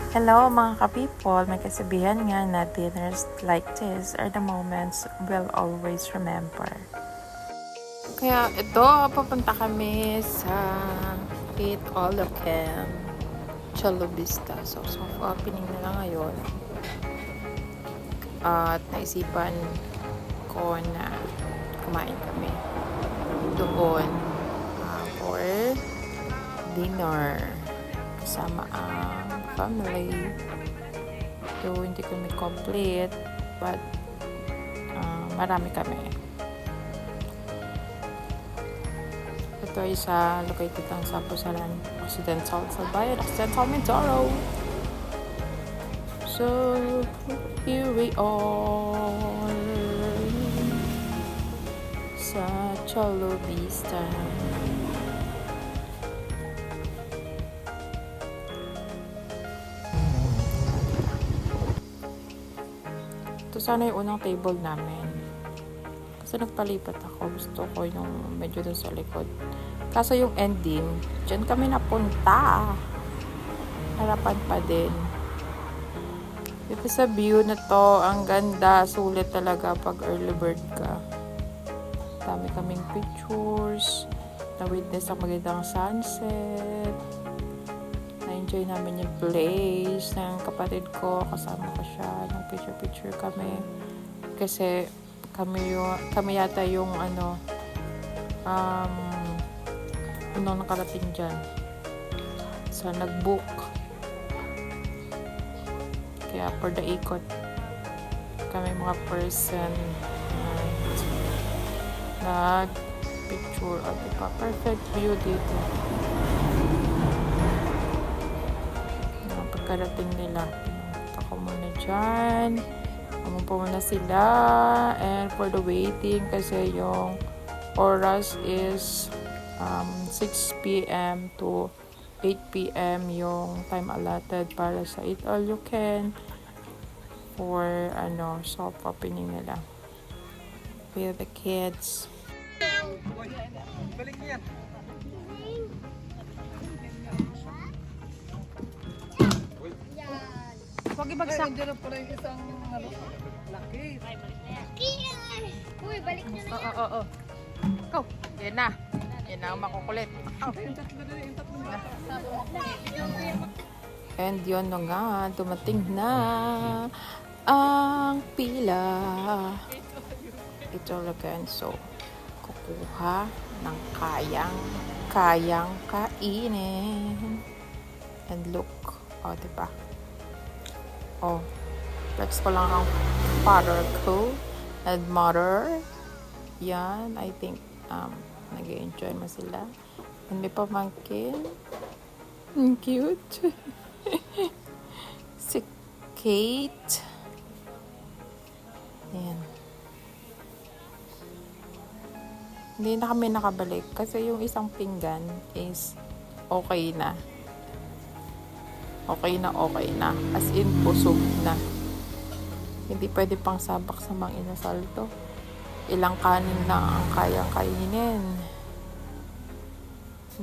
Hello mga ka-people, may kasabihan nga na dinners like this are the moments we'll always remember. Kaya ito, papunta kami sa Eat All You Can Cholo Vista. So, soft opening na lang ngayon. At naisipan ko na kumain kami doon for dinner kasama ang family. So, hindi kami complete but marami kami. Ito ay located lang sa Pusalan Occidental Salbayan, Occidental Mindoro. So, here we are sa Cholo Vista. Ito sana yung unang table namin. Kasi nagpalipat ako. Gusto ko yung medyo dun sa likod. Kaso yung ending, dyan kami napunta. Harapan pa din. Ito sa view na to, ang ganda. Sulit talaga pag early bird ka. Dami kaming pictures. Na-witness ang magandang sunset. Na-enjoy namin yung place ng kapatid ko. Kasama ko siya. Nag-picture kami. Kasi kami yata yung unang nakarating dyan. So, nag-book. Kaya for the ikot, kami mga person nag-picture. O, diba? Perfect view dito. Pagkarating nila, pinunta ko muna dyan. Umupo muna sila. And for the waiting, kasi yung oras is 6 p.m. to 8 p.m. yung time allotted para sa Eat All You Can for soft opening nila with the kids. Balik niya. Huwag ibagsak. Ay, nandiyan na pala yung isang laki. Uy, balik niya na. Oo. Go. Yan na. Yan na ang makukulit. Yung tatlo na, yung tatlo na. And yun na nga, dumating na ang pila. Ito lang. So, kukuha ng kayang kainin. And look. O, diba? Oh, flex ko lang ang father ko and mother. Yan, I think nag-enjoy mo sila. And may pamangkin. Cute. Si Kate. Yan. Hindi na kami nakabalik kasi yung isang pinggan is okay na. Okay na. As in, busog na. Hindi pwede pang sabak sa mga inasal to. Ilang kanin lang ang kayang kainin.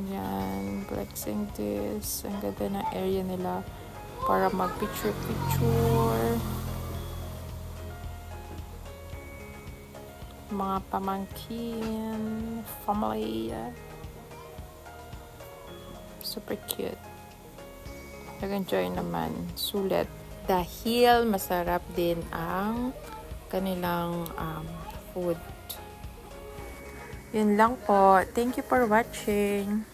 Yan. Flexing this. Ang ganda ng area nila para mag-picture. Mga pamangkin. Family. Super cute. Nag-enjoy naman. Sulit. Dahil masarap din ang kanilang food. Yun lang po. Thank you for watching.